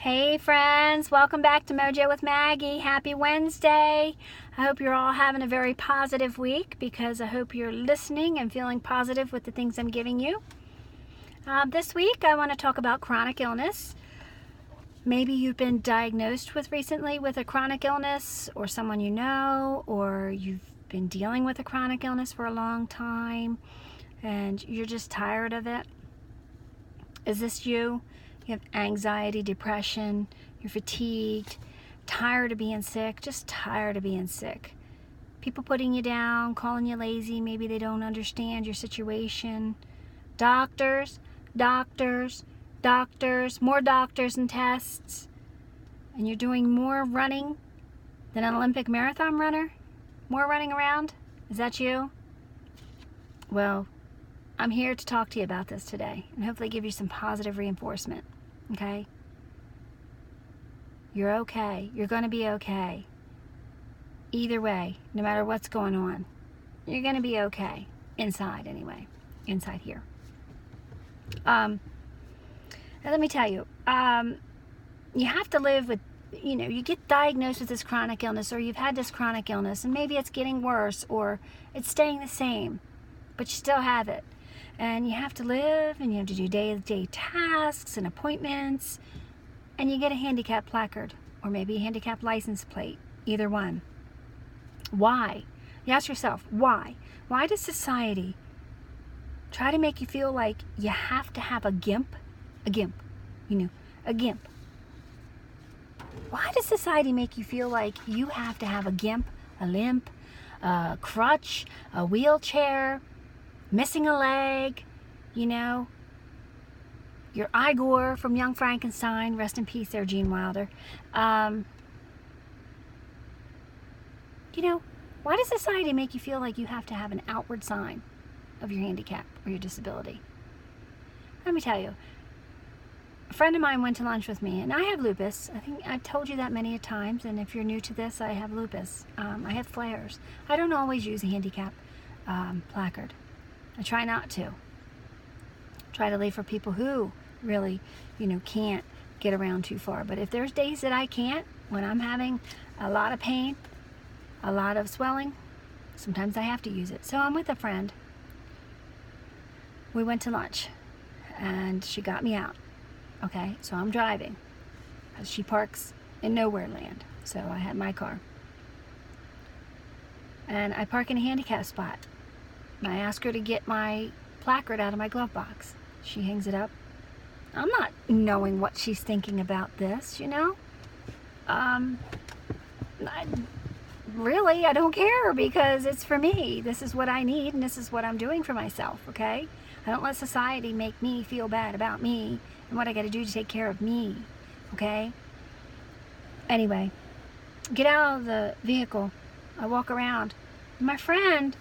Hey friends, welcome back to Mojo with Maggie. Happy Wednesday. I hope you're all having a very positive week because I hope you're listening and feeling positive with the things I'm giving you. This week I want to talk about chronic illness. Maybe you've been diagnosed recently with a chronic illness, or someone you know, or you've been dealing with a chronic illness for a long time and you're just tired of it. Is this you? You have anxiety, depression, you're fatigued, tired of being sick, just tired of being sick. People putting you down, calling you lazy, maybe they don't understand your situation. Doctors, more doctors and tests. And you're doing more running than an Olympic marathon runner? More running around? Is that you? Well, I'm here to talk to you about this today and hopefully give you some positive reinforcement. Okay? You're okay. You're going to be okay. Either way, no matter what's going on, you're going to be okay. Inside, anyway. Inside here. And let me tell you, you have to live with, you get diagnosed with this chronic illness, or you've had this chronic illness, and maybe it's getting worse, or it's staying the same, but you still have it. And you have to live, and you have to do day-to-day tasks and appointments, and you get a handicap placard, or maybe a handicap license plate, either one. Why? You ask yourself, why? Why does society try to make you feel like you have to have a gimp? A gimp. Why does society make you feel like you have to have a gimp, a limp, a crutch, a wheelchair, missing a leg, your Igor from Young Frankenstein, rest in peace there, Gene Wilder. Why does society make you feel like you have to have an outward sign of your handicap or your disability? Let me tell you, a friend of mine went to lunch with me, and I have lupus. I think I've told you that many times, and if you're new to this, I have lupus. I have flares. I don't always use a handicap placard. I try not to. Try to leave for people who really, can't get around too far. But if there's days that I can't, when I'm having a lot of pain, a lot of swelling, sometimes I have to use it. So I'm with a friend. We went to lunch, and she got me out. Okay, so I'm driving. She parks in nowhere land, so I had my car. And I park in a handicap spot. I ask her to get my placard out of my glove box. She hangs it up. I'm not knowing what she's thinking about this, I don't care, because it's for me. This is what I need, and this is what I'm doing for myself, okay? I don't let society make me feel bad about me and what I got to do to take care of me, okay? Anyway, get out of the vehicle. I walk around. My friend,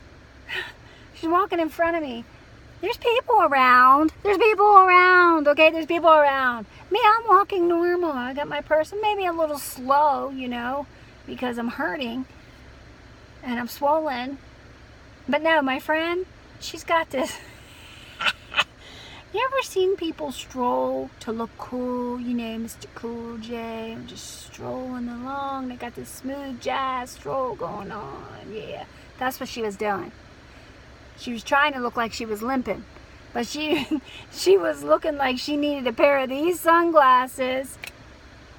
she's walking in front of me. There's people around. Okay? There's people around. Me, I'm walking normal. I got my purse, maybe a little slow, because I'm hurting and I'm swollen. But no, my friend, she's got this. You ever seen people stroll to look cool? Mr. Cool J, just strolling along. They got this smooth jazz stroll going on. Yeah, that's what she was doing. She was trying to look like she was limping, but she was looking like she needed a pair of these sunglasses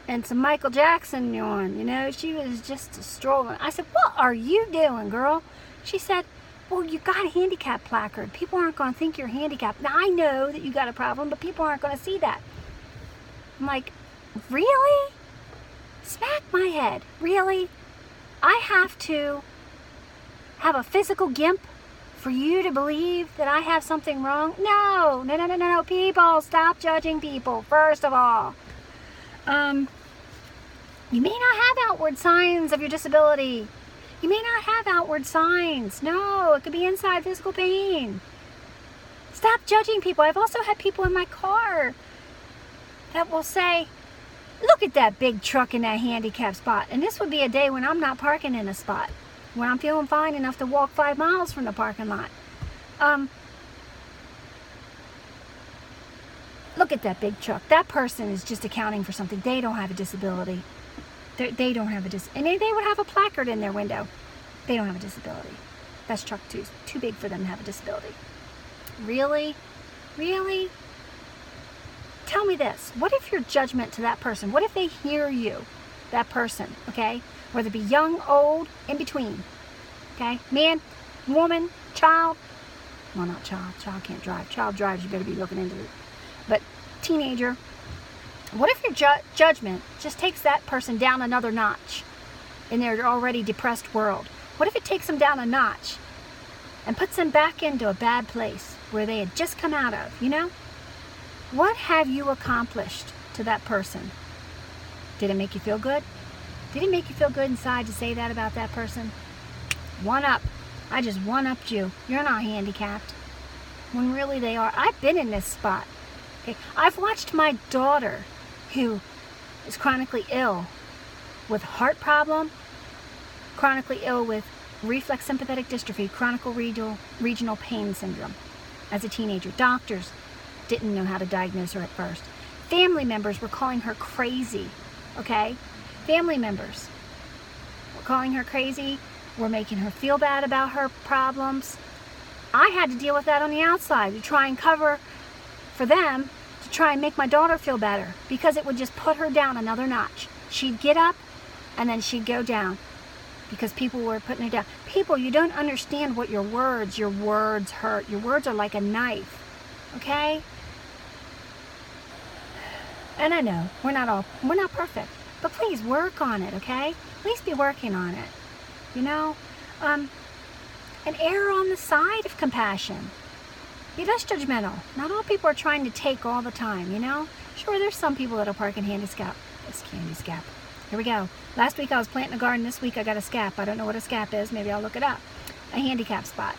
and some Michael Jackson on. She was just strolling. I said, "What are you doing, girl?" She said, "Well, you got a handicap placard. People aren't going to think you're handicapped. Now, I know that you got a problem, but people aren't going to see that." I'm like, really? Smack my head. Really? I have to have a physical gimp for you to believe that I have something wrong? No. People, stop judging people, first of all. You may not have outward signs of your disability. You may not have outward signs. No, it could be inside physical pain. Stop judging people. I've also had people in my car that will say, "Look at that big truck in that handicap spot." And this would be a day when I'm not parking in a spot, when I'm feeling fine enough to walk 5 miles from the parking lot. Look at that big truck. That person is just accounting for something. They don't have a disability. They don't have a disability. And they would have a placard in their window. They don't have a disability. That's truck too big for them to have a disability. Really? Really? Tell me this. What if your judgment to that person, what if they hear you, that person, okay? Whether it be young, old, in between, okay? Man, woman, child. Well, not child. Child can't drive. Child drives, you better be looking into it. But teenager. What if your judgment just takes that person down another notch in their already depressed world? What if it takes them down a notch and puts them back into a bad place where they had just come out of, you know? What have you accomplished to that person? Did it make you feel good? Did it make you feel good inside to say that about that person? One up. I just one-upped you. You're not handicapped. When really they are. I've been in this spot. Okay? I've watched my daughter, who is chronically ill with heart problem, chronically ill with reflex sympathetic dystrophy, chronic regional pain syndrome as a teenager. Doctors didn't know how to diagnose her at first. Family members were calling her crazy, okay? Family members were calling her crazy, were making her feel bad about her problems. I had to deal with that on the outside to try and cover for them, to try and make my daughter feel better, because it would just put her down another notch. She'd get up and then she'd go down because people were putting her down. People, you don't understand what your words hurt. Your words are like a knife, okay? And I know we're not perfect, but please work on it, okay? Please be working on it, you know? And err on the side of compassion. Be less judgmental. Not all people are trying to take all the time, you know? Sure, there's some people that'll park in handicap. This candy scap. Here we go. Last week I was planting a garden. This week I got a scap. I don't know what a scap is. Maybe I'll look it up. A handicap spot.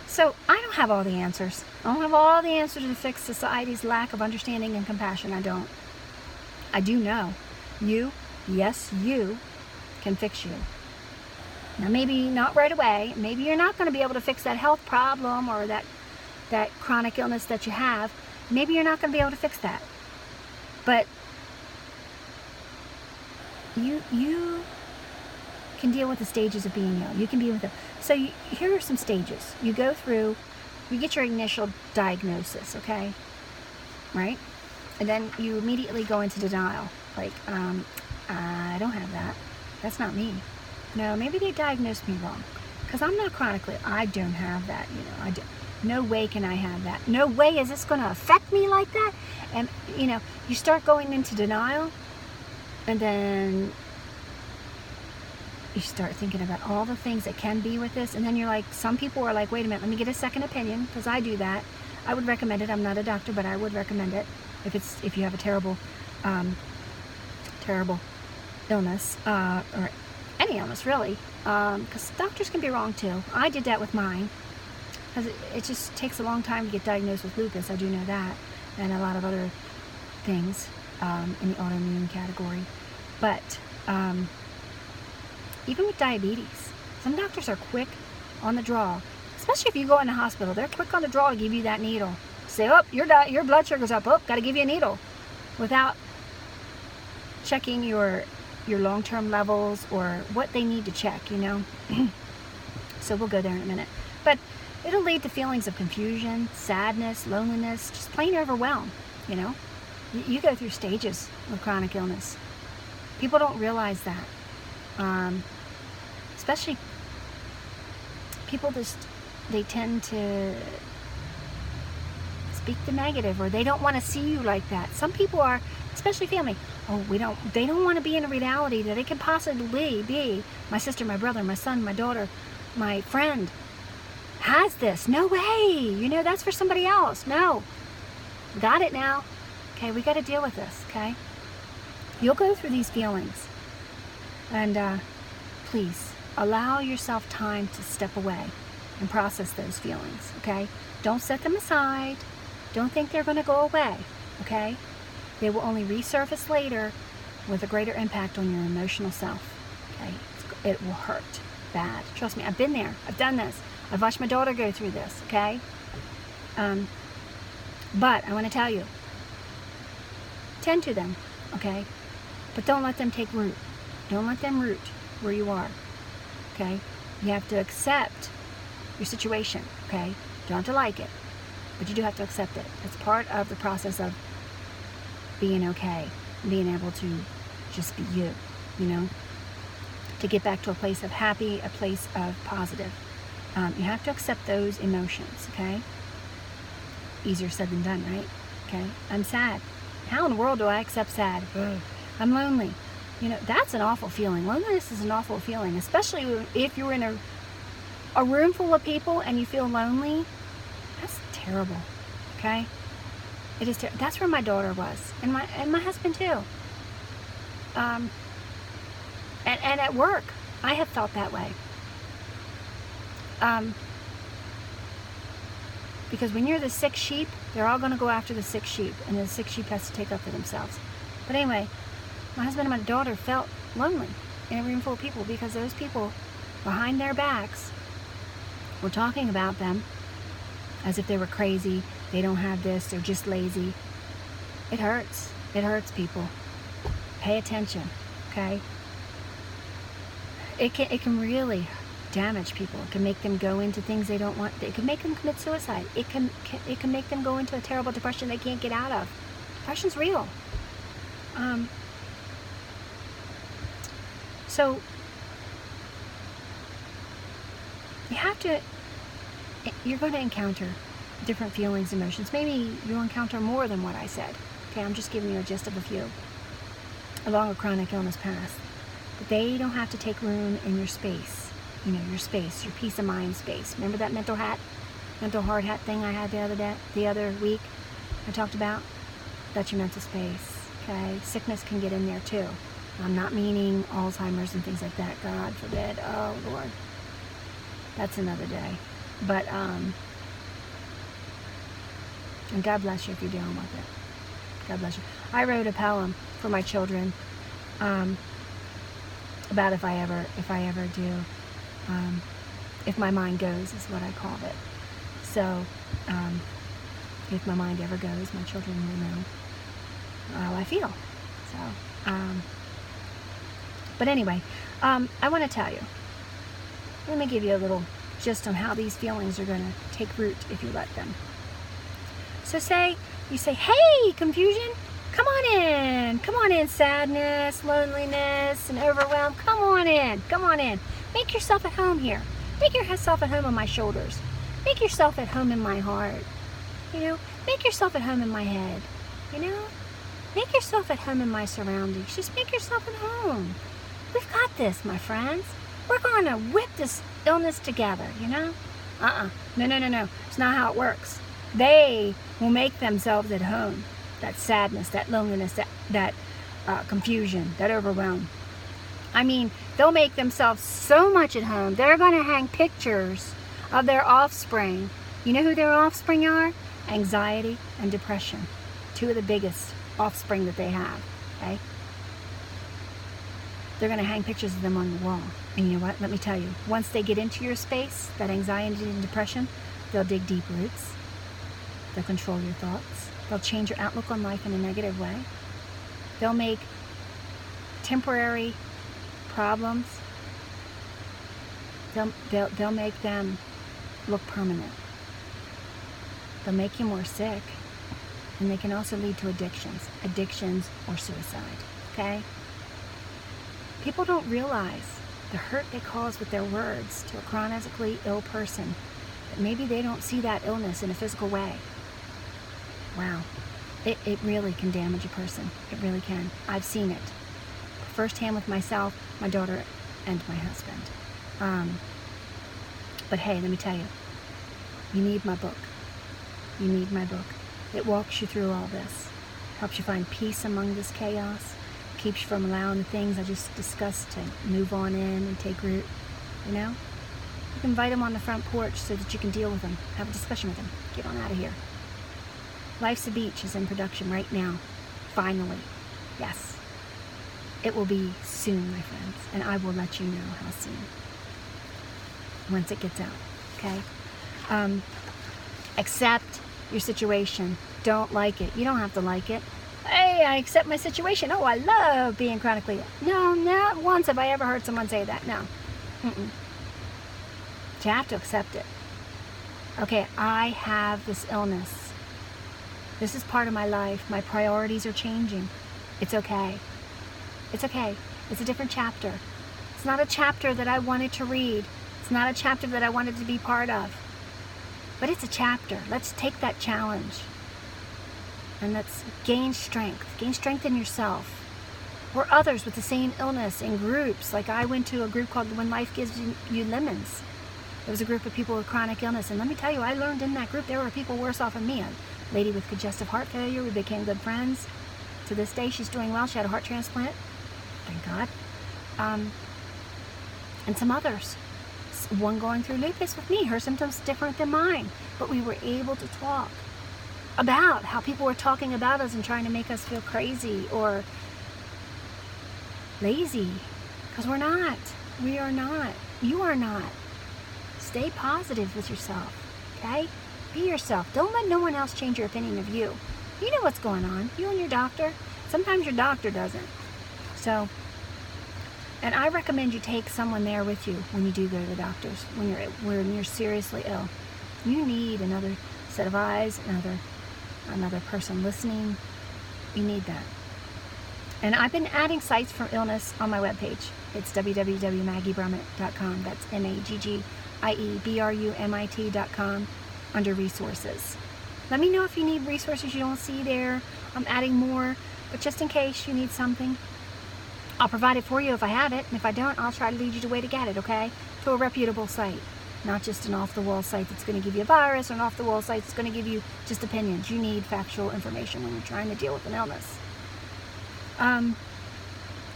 So I don't have all the answers. I don't have all the answers to fix society's lack of understanding and compassion. I don't. I do know you, yes, you can fix you. Now maybe not right away. Maybe you're not going to be able to fix that health problem or that chronic illness that you have. Maybe you're not going to be able to fix that. But you can deal with the stages of being ill. You can be with it. So here are some stages. You go through, you get your initial diagnosis, okay? Right? And then you immediately go into denial. Like, I don't have that. That's not me. No, maybe they diagnosed me wrong. Because I'm not chronically, I don't have that, you know. No way can I have that. No way is this going to affect me like that. And, you know, you start going into denial. And then you start thinking about all the things that can be with this. And then you're like, some people are like, wait a minute, let me get a second opinion. Because I do that. I would recommend it. I'm not a doctor, but I would recommend it. If you have a terrible illness, or any illness really, because doctors can be wrong too. I did that with mine, because it just takes a long time to get diagnosed with lupus. I do know that, and a lot of other things in the autoimmune category. But even with diabetes, some doctors are quick on the draw, especially if you go in the hospital. They're quick on the draw to give you that needle. Say, oh, your blood sugar's up. Oh, got to give you a needle, without checking your long-term levels or what they need to check, you know. So we'll go there in a minute. But it'll lead to feelings of confusion, sadness, loneliness, just plain overwhelm, you know. You go through stages of chronic illness. People don't realize that. Especially people they tend to speak the negative, or they don't want to see you like that. Some people are, especially family, they don't want to be in a reality that it could possibly be my sister, my brother, my son, my daughter, my friend has this. No way, you know, that's for somebody else. No, got it now. Okay, we got to deal with this. Okay, you'll go through these feelings, and please allow yourself time to step away and process those feelings. Okay, don't set them aside. Don't think they're going to go away. Okay, they will only resurface later with a greater impact on your emotional self. Okay, it will hurt bad. Trust me, I've been there. I've done this. I've watched my daughter go through this. Okay, But I want to tell you, tend to them, okay? But don't let them take root. Don't let them root where you are, okay? You have to accept your situation, okay? You don't have to like it, but you do have to accept it. It's part of the process of being okay, being able to just be you, you know? To get back to a place of happy, a place of positive. You have to accept those emotions, okay? Easier said than done, right? Okay? I'm sad. How in the world do I accept sad? I'm lonely. You know, that's an awful feeling. Loneliness is an awful feeling, especially if you're in a room full of people and you feel lonely. That's terrible, okay? It is. That's where my daughter was, and my husband too. And at work, I have felt that way. Because when you're the sick sheep, they're all going to go after the sick sheep, and the sick sheep has to take up for themselves. But anyway, my husband and my daughter felt lonely in a room full of people because those people behind their backs were talking about them as if they were crazy, they don't have this, they're just lazy. It hurts. It hurts, people. Pay attention, okay? It can really damage people. It can make them go into things they don't want. It can make them commit suicide. It can make them go into a terrible depression they can't get out of. Depression's real. So you have to, you're going to encounter different feelings, emotions. Maybe you'll encounter more than what I said. Okay, I'm just giving you a gist of a few along a chronic illness path. But they don't have to take room in your space. You know, your space, your peace of mind space. Remember that mental hard hat thing I had the other week I talked about? That's your mental space, okay? Sickness can get in there too. I'm not meaning Alzheimer's and things like that. God forbid. Oh, Lord. That's another day. But, and God bless you if you're dealing with it. God bless you. I wrote a poem for my children about if I ever do. If my mind goes is what I called it. So, if my mind ever goes, my children will know how I feel. So, but anyway, I want to tell you, let me give you a little gist on how these feelings are going to take root if you let them. So you say, hey, confusion, come on in, sadness, loneliness, and overwhelm, come on in. Make yourself at home here. Make yourself at home on my shoulders. Make yourself at home in my heart. You know, make yourself at home in my head. You know, make yourself at home in my surroundings. Just make yourself at home. We've got this, my friends. We're going to whip this illness together, you know? No. It's not how it works. They will make themselves at home. That sadness, that loneliness, that confusion, that overwhelm. I mean, they'll make themselves so much at home. They're going to hang pictures of their offspring. You know who their offspring are? Anxiety and depression. Two of the biggest offspring that they have. Okay? They're going to hang pictures of them on the wall. And you know what? Let me tell you. Once they get into your space, that anxiety and depression, they'll dig deep roots. They'll control your thoughts. They'll change your outlook on life in a negative way. They'll make temporary problems, they'll make them look permanent. They'll make you more sick, and they can also lead to addictions or suicide, okay? People don't realize the hurt they cause with their words to a chronically ill person, that maybe they don't see that illness in a physical way. Wow, it really can damage a person. It really can. I've seen it firsthand with myself, my daughter, and my husband. But hey, let me tell you, you need my book. You need my book. It walks you through all this, helps you find peace among this chaos, keeps you from allowing the things I just discussed to move on in and take root. You know, you can invite them on the front porch so that you can deal with them, have a discussion with them, get on out of here. Life's a Beach is in production right now, finally. Yes. It will be soon, my friends, and I will let you know how soon, once it gets out, okay? Accept your situation. don't like it. You don't have to like it. Hey, I accept my situation. Oh, I love being chronically ill. No, not once have I ever heard someone say that. No. Mm-mm. You have to accept it. Okay, I have this illness. This is part of my life. My priorities are changing. It's okay. It's okay. It's a different chapter. It's not a chapter that I wanted to read. It's not a chapter that I wanted to be part of. But it's a chapter. Let's take that challenge. And let's gain strength. Gain strength in yourself. Or others with the same illness in groups. Like I went to a group called When Life Gives You Lemons. It was a group of people with chronic illness. And let me tell you, I learned in that group there were people worse off than me. A lady with congestive heart failure. We became good friends. To this day, she's doing well. She had a heart transplant. Thank God. And some others. One going through lupus with me. Her symptoms different than mine. But we were able to talk about how people were talking about us and trying to make us feel crazy or lazy. Because we're not. We are not. You are not. Stay positive with yourself. Okay? Be yourself. Don't let no one else change your opinion of you. You know what's going on. You and your doctor. Sometimes your doctor doesn't. So, and I recommend you take someone there with you when you do go to the doctors, when you're seriously ill. You need another set of eyes, another person listening. You need that. And I've been adding sites for illness on my webpage. It's www.maggiebrumits.com. That's maggiebrumit.com under resources. Let me know if you need resources you don't see there. I'm adding more, but just in case you need something, I'll provide it for you if I have it, and if I don't, I'll try to lead you to the way to get it, okay? To a reputable site, not just an off-the-wall site that's going to give you a virus, or an off-the-wall site that's going to give you just opinions. You need factual information when you're trying to deal with an illness.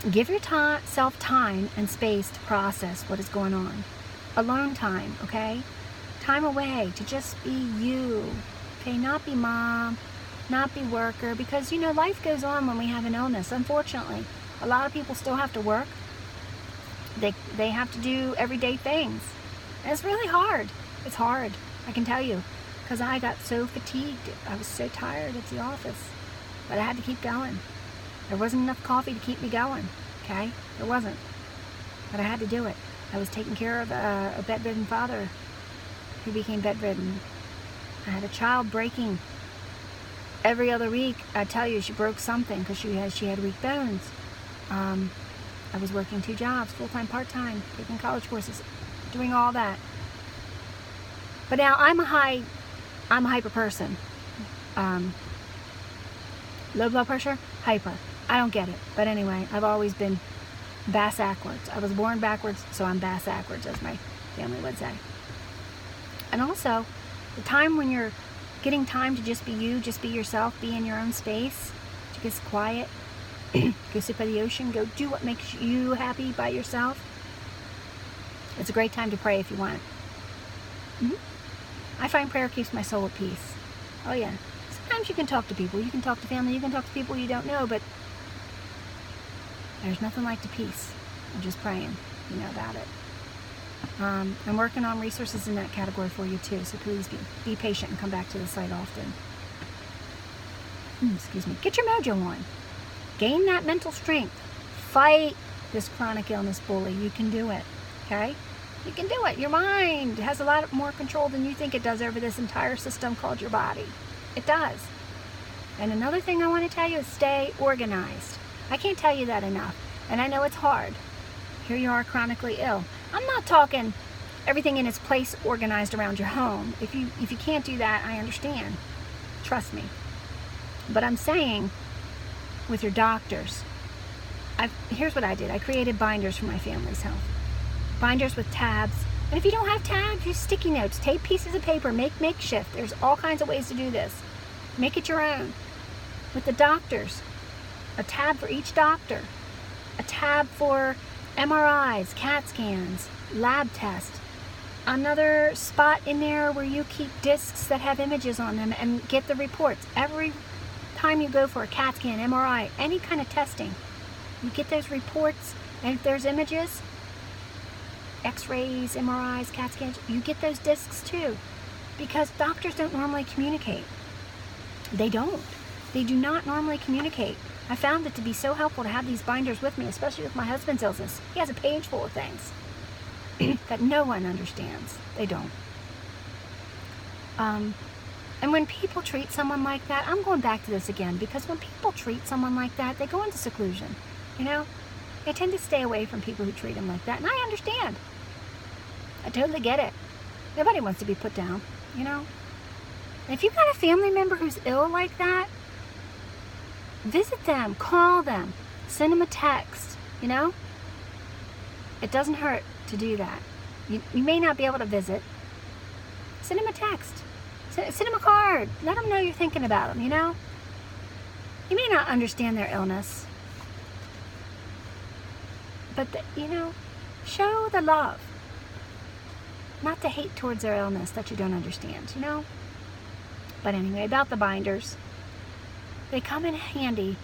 Give yourself time and space to process what is going on. Alone time, okay? Time away to just be you. Okay, not be mom, not be worker, because, you know, life goes on when we have an illness, unfortunately. A lot of people still have to work. They have to do everyday things. And it's really hard. It's hard, I can tell you, because I got so fatigued. I was so tired at the office, but I had to keep going. There wasn't enough coffee to keep me going, okay? There wasn't, but I had to do it. I was taking care of a bedridden father who became bedridden. I had a child breaking every other week. I tell you, she broke something because she had weak bones. I was working 2 jobs, full-time, part-time, taking college courses, doing all that. But now I'm a hyper person. Low blood pressure, hyper. I don't get it. But anyway, I've always been bass-ackwards. I was born backwards, so I'm bass-ackwards, as my family would say. And also, the time when you're getting time to just be you, just be yourself, be in your own space, to get quiet, go sit by the ocean, go do what makes you happy by yourself. It's a great time to pray if you want. I find prayer keeps my soul at peace. Oh yeah. Sometimes you can talk to people, you can talk to family, you can talk to people you don't know, but there's nothing like the peace of just praying, you know, about it. I'm working on resources in that category for you too, so please be patient and come back to the site often. Excuse me. Get your mojo on. Gain that mental strength. Fight this chronic illness bully. You can do it, okay? You can do it. Your mind has a lot more control than you think it does over this entire system called your body. It does. And another thing I want to tell you is stay organized. I can't tell you that enough. And I know it's hard. Here you are chronically ill. I'm not talking everything in its place organized around your home. If you can't do that, I understand. Trust me. But I'm saying with your doctors, here's what I did. I created binders for my family's health. Binders with tabs. And if you don't have tabs, use sticky notes. Take pieces of paper. Make makeshift. There's all kinds of ways to do this. Make it your own. With the doctors, a tab for each doctor. A tab for MRIs, CAT scans, lab tests. Another spot in there where you keep discs that have images on them and get the reports. Every time you go for a CAT scan, MRI, any kind of testing, you get those reports, and if there's images, X-rays, MRIs, CAT scans, you get those discs too, because doctors don't normally communicate. They don't. They do not normally communicate. I found it to be so helpful to have these binders with me, especially with my husband's illness. He has a page full of things that no one understands. They don't. And when people treat someone like that, I'm going back to this again, because when people treat someone like that, they go into seclusion, you know? They tend to stay away from people who treat them like that, and I understand. I totally get it. Nobody wants to be put down, you know? And if you've got a family member who's ill like that, visit them, call them, send them a text, you know? It doesn't hurt to do that. You may not be able to visit. Send them a text. Send them a card. Let them know you're thinking about them, you know? You may not understand their illness, but, you know, show the love. Not the hate towards their illness that you don't understand, you know? But anyway, about the binders. They come in handy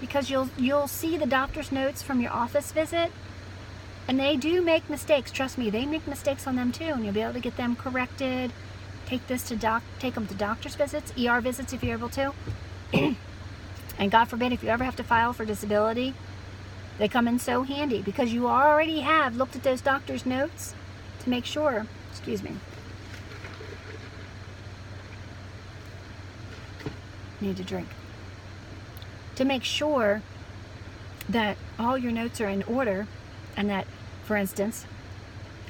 because you'll see the doctor's notes from your office visit, and they do make mistakes. Trust me, they make mistakes on them too, and you'll be able to get them corrected. Take them to doctor's visits, ER visits if you're able to. And God forbid if you ever have to file for disability, they come in so handy because you already have looked at those doctor's notes to make sure, excuse me, need a drink, to make sure that all your notes are in order, and that, for instance,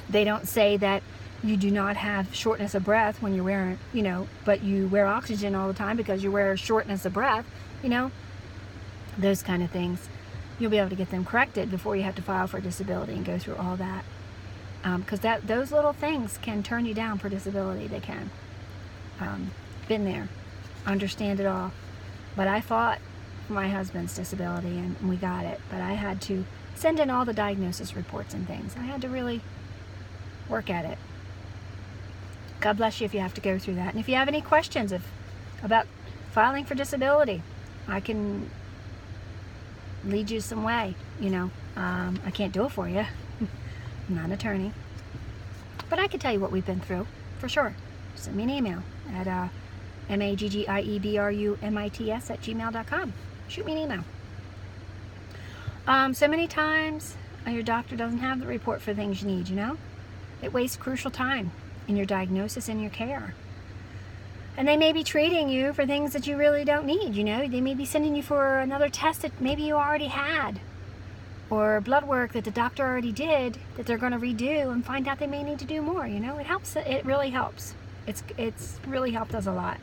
they don't say that you do not have shortness of breath when you're wearing, you know, but you wear oxygen all the time because you wear shortness of breath, you know, those kind of things. You'll be able to get them corrected before you have to file for disability and go through all that. Because those little things can turn you down for disability. They can. Been there. Understand it all. But I fought for my husband's disability and we got it. But I had to send in all the diagnosis reports and things. I had to really work at it. God bless you if you have to go through that. And if you have any questions about filing for disability, I can lead you some way, you know. I can't do it for you. I'm not an attorney. But I can tell you what we've been through, for sure. Send me an email at maggiebrumits@gmail.com. Shoot me an email. So many times your doctor doesn't have the report for things you need, you know. It wastes crucial time in your diagnosis and your care. And they may be treating you for things that you really don't need, you know. They may be sending you for another test that maybe you already had, or blood work that the doctor already did that they're going to redo and find out they may need to do more, you know. It helps. It really helps. It's really helped us a lot.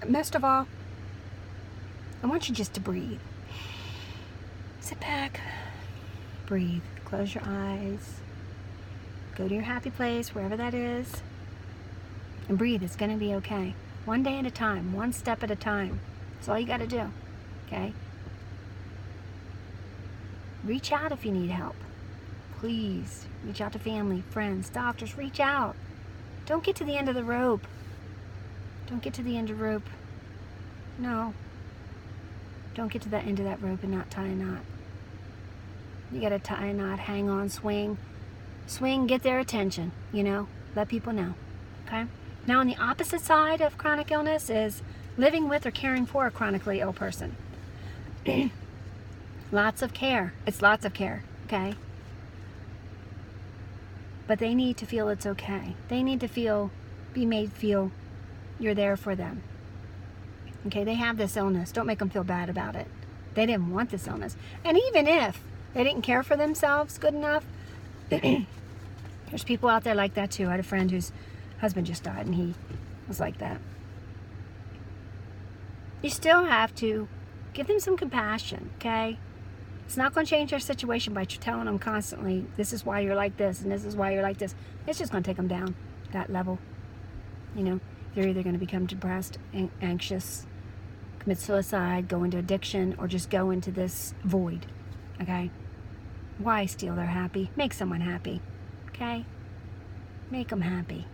Most of all, I want you just to breathe. Sit back, breathe, close your eyes, go to your happy place, wherever that is, and breathe. It's going to be okay. One day at a time, one step at a time. That's all you got to do, okay? Reach out if you need help. Please, reach out to family, friends, doctors, reach out. Don't get to the end of the rope. Don't get to the end of the rope. No. Don't get to the end of that rope and not tie a knot. You got to tie a knot, hang on, swing. Swing, get their attention, you know. Let people know, okay? Now, on the opposite side of chronic illness is living with or caring for a chronically ill person. Lots of care. It's lots of care, okay? But they need to feel it's okay. They need to be made feel you're there for them. Okay, they have this illness. Don't make them feel bad about it. They didn't want this illness. And even if they didn't care for themselves good enough, there's people out there like that too. I had a friend whose husband just died and he was like that. You still have to give them some compassion, okay? It's not going to change their situation by telling them constantly, this is why you're like this and this is why you're like this. It's just going to take them down that level. You know, they're either going to become depressed, anxious, commit suicide, go into addiction, or just go into this void, okay? Why steal their happy? Make someone happy, okay? Make them happy.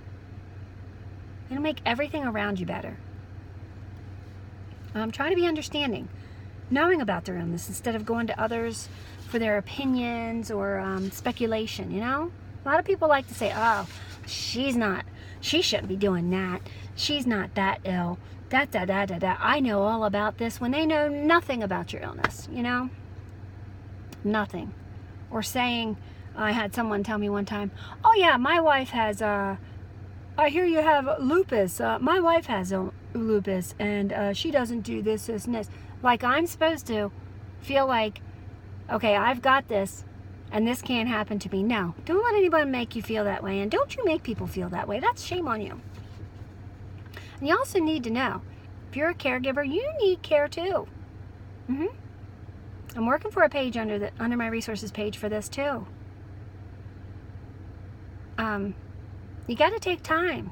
It'll make everything around you better. Try to be understanding, knowing about their illness instead of going to others for their opinions or speculation, you know? A lot of people like to say, oh, she's not She shouldn't be doing that. She's not that ill. I know all about this when they know nothing about your illness, you know? Nothing. Or saying, I had someone tell me one time, oh yeah, my wife has, I hear you have lupus. My wife has lupus, and she doesn't do this, and this. Like I'm supposed to feel like, okay, I've got this, and this can't happen to me. No, don't let anybody make you feel that way, and don't you make people feel that way. That's shame on you. And you also need to know, if you're a caregiver, you need care too. I'm working for a page under my resources page for this too. You got to take time.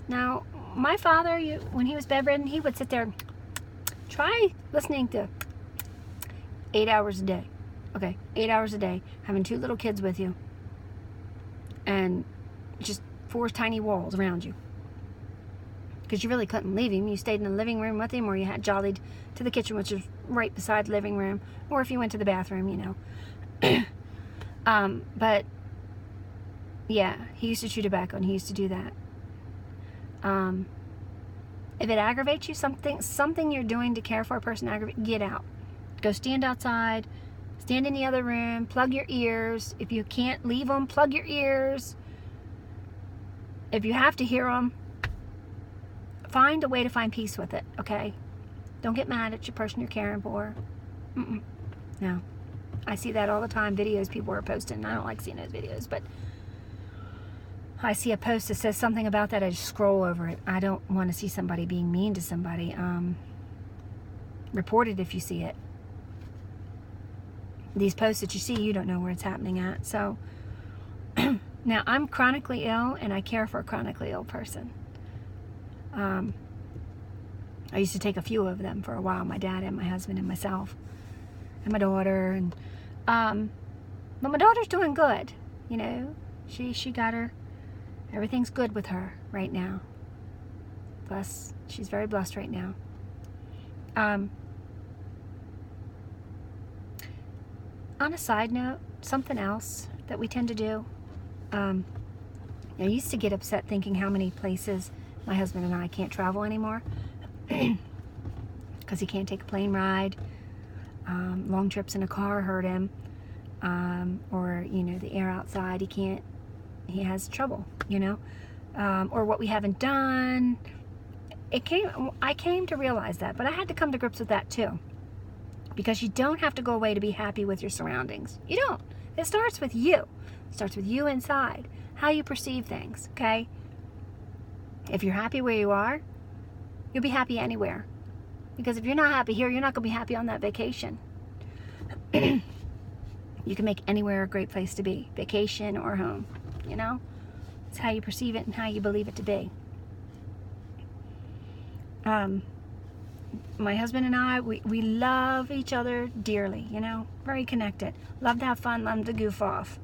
Now, my father, when he was bedridden, he would sit there, try listening to 8 hours a day. Okay, 8 hours a day, having 2 little kids with you, and just 4 tiny walls around you. Because you really couldn't leave him. You stayed in the living room with him, or you had jollied to the kitchen, which is right beside the living room, or if you went to the bathroom, you know. But yeah, he used to chew tobacco, and he used to do that. If it aggravates you, something you're doing to care for a person, get out. Go stand outside, stand in the other room, plug your ears. If you can't leave them, plug your ears. If you have to hear them, find a way to find peace with it, okay? Don't get mad at your person you're caring for. No. I see that all the time, videos people are posting. I don't like seeing those videos, but I see a post that says something about that, I just scroll over it. I don't want to see somebody being mean to somebody. Report it if you see it. These posts that you see, you don't know where it's happening at. So, now I'm chronically ill, and I care for a chronically ill person. I used to take a few of them for a while, my dad and my husband and myself and my daughter, and but my daughter's doing good, you know. She got her, everything's good with her right now. She's very blessed right now. On a side note, something else that we tend to do, I used to get upset thinking how many places my husband and I can't travel anymore because he can't take a plane ride. Long trips in a car hurt him, or you know, the air outside, he has trouble, you know, or what we haven't done. I came to realize that, but I had to come to grips with that too, because you don't have to go away to be happy with your surroundings. You don't. It starts with you. It starts with you inside, how you perceive things, okay? If you're happy where you are, you'll be happy anywhere. Because if you're not happy here, you're not going to be happy on that vacation. You can make anywhere a great place to be, vacation or home, you know? It's how you perceive it and how you believe it to be. My husband and I, we love each other dearly, you know? Very connected. Love to have fun, love to goof off.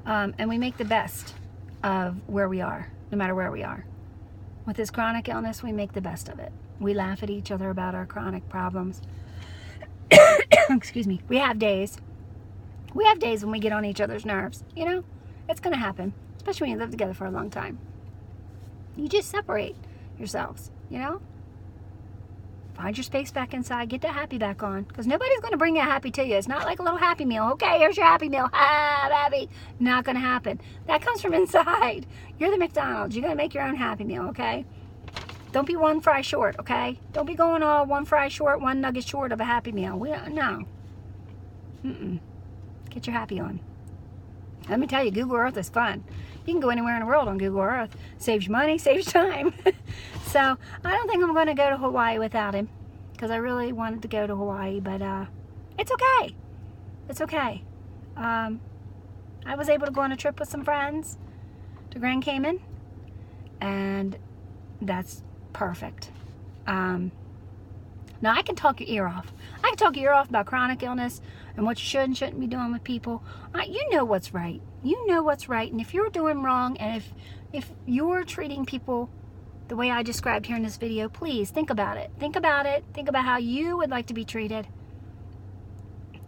And we make the best of where we are, no matter where we are. With this chronic illness, we make the best of it. We laugh at each other about our chronic problems. Excuse me. We have days when we get on each other's nerves. You know, it's going to happen, especially when you live together for a long time. You just separate yourselves, you know? Find your space back inside. Get that happy back on. Because nobody's going to bring that happy to you. It's not like a little happy meal. Okay, here's your happy meal. Ah, happy. Not going to happen. That comes from inside. You're the McDonald's. You're going to make your own happy meal, okay? Don't be one fry short, okay? Don't be going all one fry short, one nugget short of a happy meal. No. Get your happy on. Let me tell you, Google Earth is fun. You can go anywhere in the world on Google Earth. Saves you money, saves you time. So, I don't think I'm going to go to Hawaii without him. Because I really wanted to go to Hawaii, but it's okay. It's okay. I was able to go on a trip with some friends to Grand Cayman. And that's perfect. Now, I can talk your ear off. I can talk your ear off about chronic illness and what you should and shouldn't be doing with people. You know what's right. You know what's right. And if you're doing wrong, and if you're treating people the way I described here in this video, please think about it. Think about it. Think about how you would like to be treated.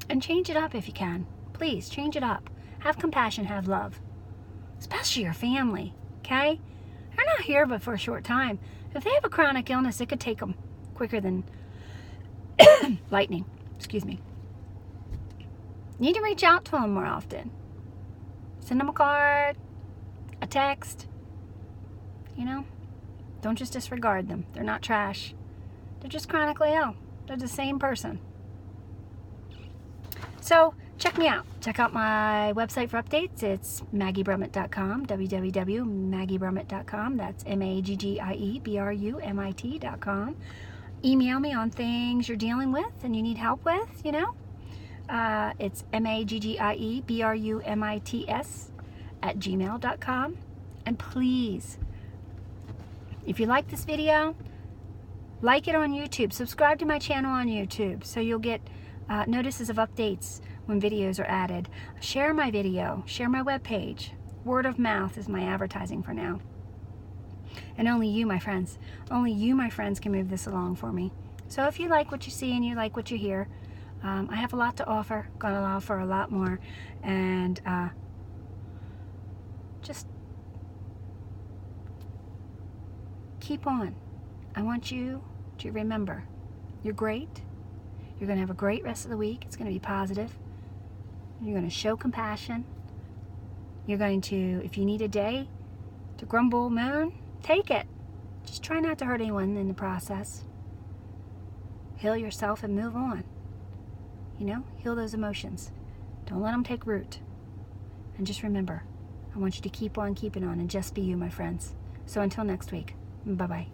And change it up if you can. Please, change it up. Have compassion. Have love. especially your family, okay? They're not here but for a short time. If they have a chronic illness, it could take them quicker than lightning. Excuse me. You need to reach out to them more often. Send them a card, a text. You know, don't just disregard them. They're not trash. They're just chronically ill. They're the same person. So check me out. Check out my website for updates. It's maggiebrumit.com, www.maggiebrumit.com. That's maggiebrumit.com. Email me on things you're dealing with and you need help with, you know. It's maggiebrumits@gmail.com. And please, if you like this video, like it on YouTube. Subscribe to my channel on YouTube so you'll get notices of updates when videos are added. Share my video. Share my webpage. Word of mouth is my advertising for now. And only you, my friends, can move this along for me. So if you like what you see and you like what you hear, I have a lot to offer. Gonna offer a lot more. And just keep on. I want you to remember, you're great. You're going to have a great rest of the week. It's going to be positive. You're going to show compassion. You're going to, if you need a day to grumble, moan, take it. Just try not to hurt anyone in the process. Heal yourself and move on. You know, heal those emotions. Don't let them take root. And just remember, I want you to keep on keeping on and just be you, my friends. So until next week, bye-bye.